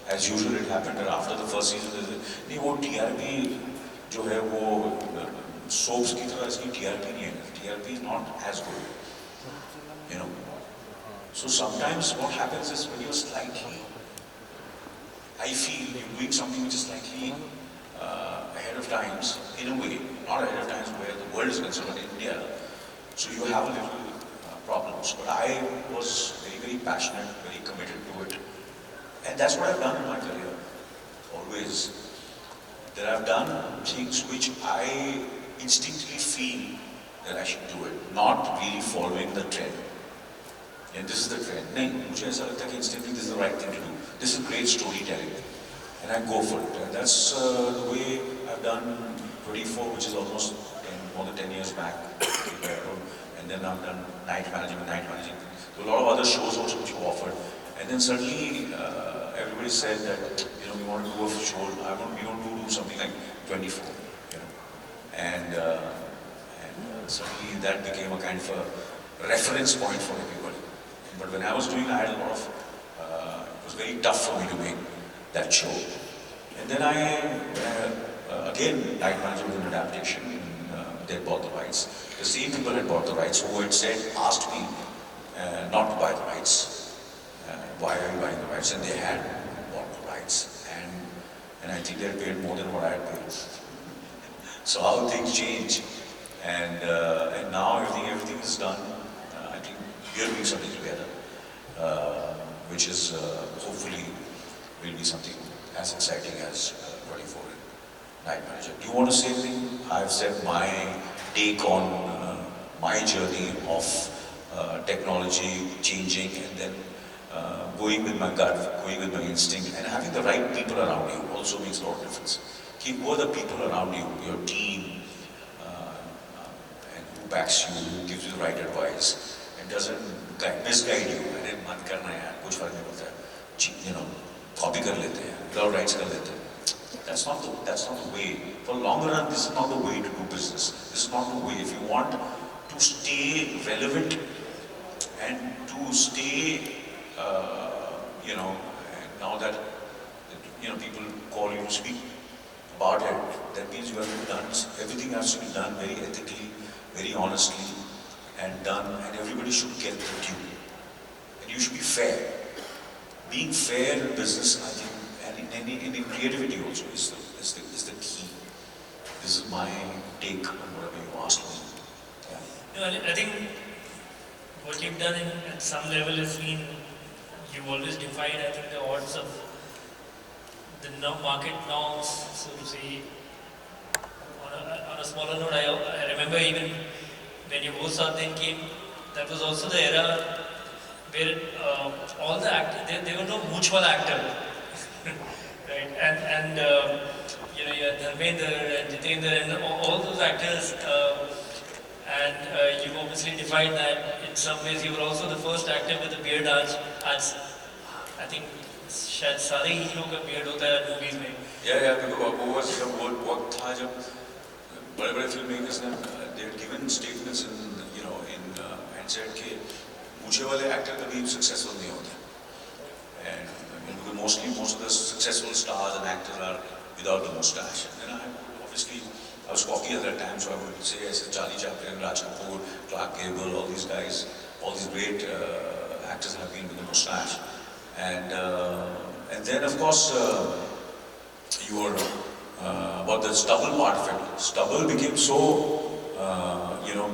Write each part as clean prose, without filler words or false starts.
As usual, it happened that after the first season, नहीं वो TRP जो है वो soaps की तरह इसकी TRP नहीं है. TRP is not as good, you know. So sometimes what happens is when you're slightly, I feel you're doing something which is slightly ahead of times, in a way, not ahead of times where the world is concerned, but India. So you have a little problems. But I was very, very passionate, very committed to it. And that's what I've done in my career, always. That I've done things which I instinctively feel that I should do it, not really following the trend. And this is the trend. नहीं, मुझे ऐसा लगता है कि instinctively this is the right thing to do. This is great storytelling. And I go for it. And that's the way I've done 24, which is almost more than 10 years back. And then I've done night managing. There were a lot of other shows also which were offered. And then suddenly everybody said that, you know, we want to do a show. We want to do something like 24, you know. And suddenly that became a kind of a reference point for everybody. But when I was doing, I had a lot of, it was very tough for me to make that show. And then again, Night Manager was an adaptation. They bought the rights. The same people had bought the rights who had asked me not to buy the rights. Why are you buying the rights? And they had bought the rights. And I think they had paid more than what I had paid. So how things change. And now everything is done. I think we are doing something together, which is hopefully will be something as exciting as 24 Night Manager. Do you want to say anything? I've said my take on my journey of technology changing and then going with my gut, going with my instinct, and having the right people around you also makes a lot of difference. Who are the people around you, your team, and who backs you, who gives you the right advice, and doesn't misguide you. अरे मत करना यार, कुछ फर्क नहीं पड़ता. You know, copy कर लेते हैं, without rights कर लेते हैं. That's not the way. For longer run, this is not the way to do business. This is not the way. If you want to stay relevant and to stay, you know, now that you know people call you to speak about it, that means you have to be done. Everything has to be done very ethically, very honestly, and done. And everybody should get their due. And you should be fair. Being fair in business, I think. And in creativity also is the key. This is my take on whatever you asked me. Yeah. I think what you've done at some level has been, you've always defied, I think, the odds of the market norms, so to say. On a smaller note, I remember even when your host then came, that was also the era where all the actors, there were no mutual actors. Right, and you know, you had Dharmender and Jitendra and all those actors, and you've obviously defined that. In some ways, you were also the first actor with a beard. As I think शायद सारे hero का beard होता है movies में. Yeah, because वो जब वक्त था जब बड़े-बड़े filmmakers ने they had given statements in and said कि मुझे वाले actor कभी successful नहीं होते. And most of the successful stars and actors are without the moustache. And I was cocky at that time, so I would say, Charlie Chaplin, Raj Kapoor, Clark Gable, all these guys, all these great actors have been with the moustache. And then of course, about the stubble part of it. Stubble became so,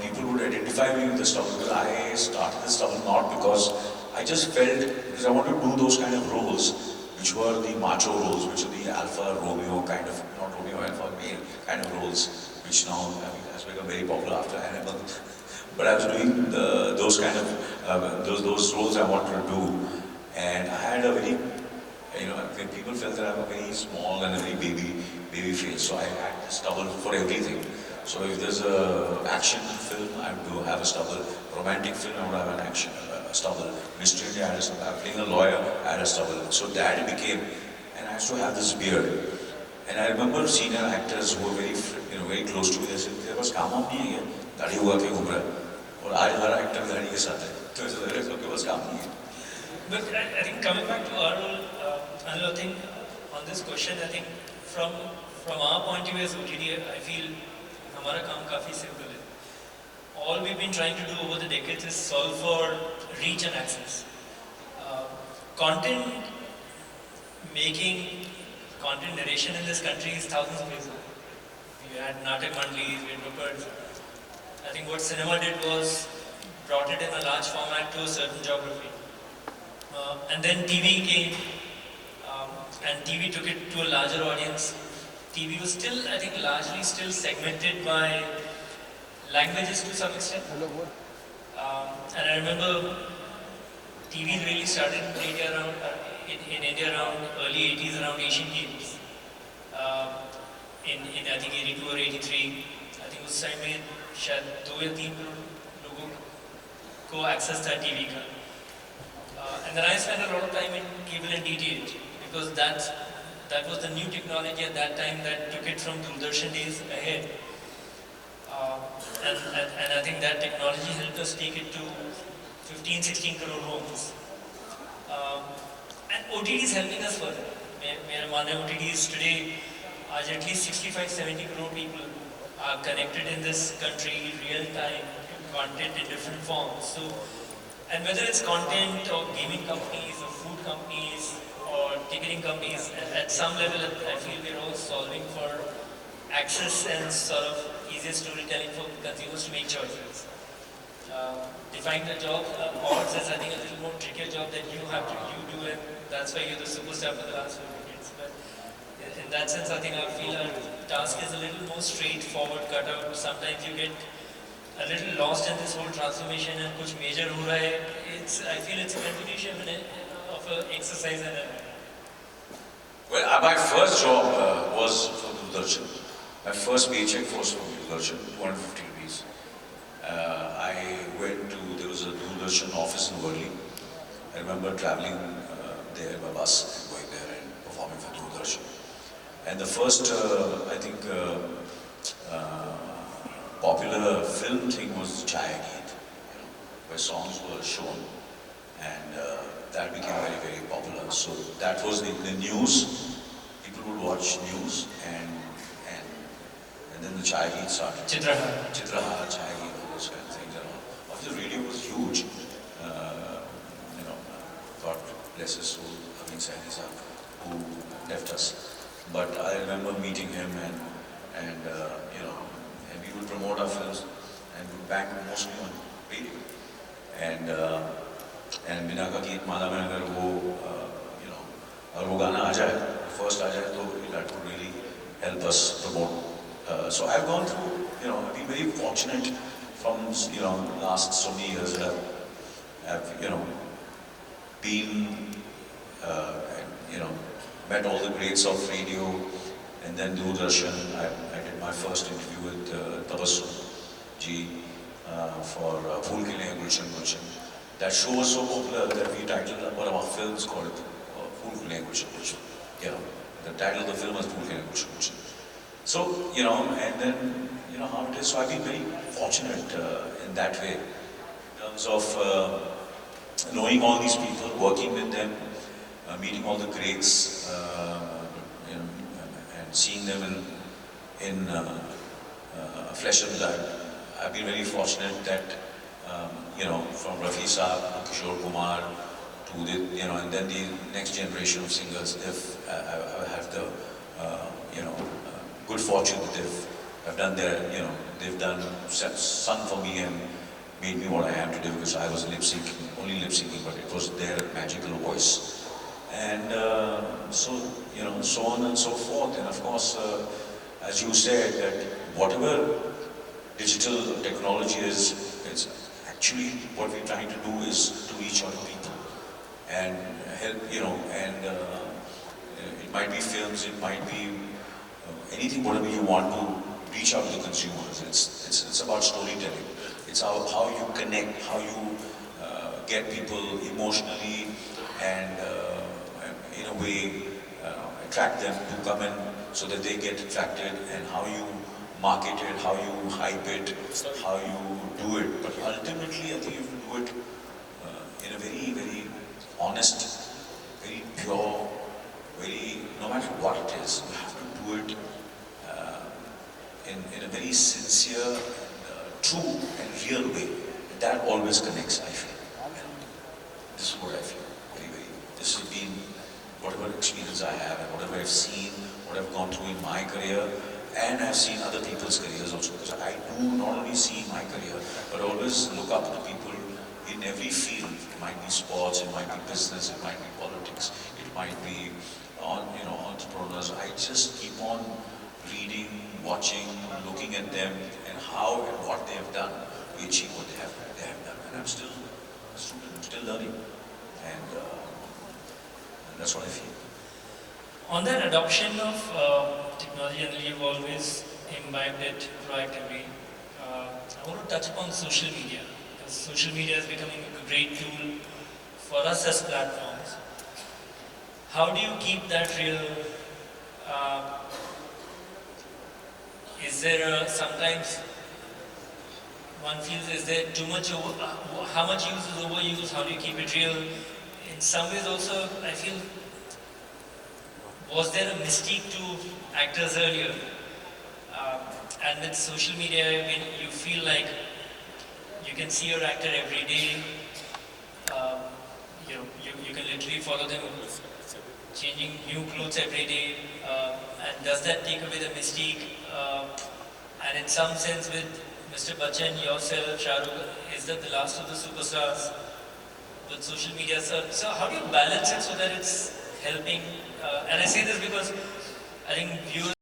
people would identify me with the stubble, because I started the stubble not because I just felt, because I wanted to do those kind of roles, which were the macho roles, which are the alpha Romeo kind of, not Romeo, alpha male kind of roles, which now has become very popular after Anil. But I was doing those kind of, those roles I wanted to do. And I had a very, when people felt that I have a very small and a very baby face, so I had a stubble for everything. So if there's a action film, I would have a stubble. Romantic film, I would have an action. Stubble. Mystery India, I had a stubble. Playing a lawyer, I had a stubble. So that became, and I used to have this beard. And I remember senior actors who were very close to me. They said, "There was काम आप नहीं है, दाढ़ी हुआ के घूम रहा है." और आज हर actor दाढ़ी के साथ है. तो ऐसा लग रहा है कि बस काम नहीं है. But I think coming back to our role, Anil, I think on this question, I think from our point of view as OTT, I feel हमारा काम काफी simple है. All we've been trying to do over the decades is solve for reach and access. Content making, content narration in this country is thousands of years old. We had Natak Mandlis, we had Ruperts. I think what cinema did was brought it in a large format to a certain geography. And then TV came, and TV took it to a larger audience. TV was still, I think, largely still segmented by languages to some extent. And I remember TV really started in India around, early 80s, around Asian Games. In I think 82 or 83, I think उस time में शायद 2 या 3 करोड़ लोगों को access था TV का. And then I spent a lot of time in cable and DTH because that was the new technology at that time that took it from Doordarshan days ahead. And I think that technology helped us take it to 15, 16 crore homes. And OTT is helping us further. मेरा मानना है OTTs today, at least 65, 70 crore people are connected in this country, real time, content in different forms. So, and whether it's content or gaming companies or food companies or ticketing companies, at some level I feel we're all solving for access and sort of easier storytelling for consumers to make choices. Define the job, odds is I think a little more trickier job that you do, and that's why you're the superstar for the last 4 decades. But in that sense, I think I feel our task is a little more straightforward, cut out. Sometimes you get a little lost in this whole transformation and kuch major ho raha hai. I feel it's a continuation of an exercise and a... Well, my first job was for Doordarshan. My first paycheck was from Doordarshan, 250 rupees. I went to, there was a Doordarshan office in Worli. I remember traveling there by bus and going there and performing for Doordarshan. And the first, I think, popular film thing was Chaya Geet, where songs were shown, and that became very, very popular. So that was the news. People would watch news, and then the Chaya Geet started. Chitrahar, Chaya Geet, all those kind of things. And all. The radio was huge. God bless his soul, Amin Saini Saab, who left us. But I remember meeting him, and we would promote our films, and we would bank mostly on radio. And बिना का गीत माला में अगर वो और वो गाना आ जाए, first आ जाए, तो that would really help us promote. So I've gone through, I've been very fortunate from last so many years that I've been met all the greats of radio, and then Doordarshan. I did my first interview with Tabassum ji for Phool Ke Liye Gulshan Gulshan. That show was so popular that we titled one of our films called Phool Ke Liye Gulshan Gulshan. The title of the film was Phool Ke Liye Gulshan Gulshan. So, and then, how it is. So I've been very fortunate in that way, in terms of knowing all these people, working with them, meeting all the greats, and seeing them in flesh and blood. I've been very fortunate that, from Rafi Saab to Kishore Kumar to the, and then the next generation of singers, I have the, good fortune that they've done they've done sung for me and made me what I am today, because I was only lip syncing, but it was their magical voice. And so on and so forth. And of course, as you said, that whatever digital technology is, it's actually what we're trying to do is to reach out to people and help, and it might be films, it might be anything, whatever you want to reach out to the consumers. It's about storytelling. It's how you connect, how you get people emotionally and in a way attract them to come in so that they get attracted, and how you market it, how you hype it, how you do it. But ultimately, I think you have to do it in a very, very honest, very pure matter what it is, you have to do it in a very sincere, true and real way. That always connects, I feel. This is what I feel, very. This has been whatever experience I have and whatever I've seen, what I've gone through in my career, and I've seen other people's careers also. Because I do not only see my career, but always look up to people in every field. It might be sports, it might be business, it might be politics, it might be entrepreneurs. I just keep on reading, watching, looking at them and how and what they have done to achieve what they have done. And I'm still a student, I'm still learning. And that's what I feel. On that adoption of technology, and you've always imbibed it proactively, I want to touch upon social media, because social media is becoming a great tool for us as platforms. How do you keep that real? Is there sometimes one feels, is there too much, how much use is overused? How do you keep it real? In some ways also, I feel, was there a mystique to actors earlier? And with social media, when you feel like you can see your actor every day, you can literally follow them changing new clothes every day, and does that take away the mystique? And in some sense with Mr. Bachchan, yourself, Shah Rukh, is that the last of the superstars with social media? So how do you balance it so that it's helping? And I say this because I think viewers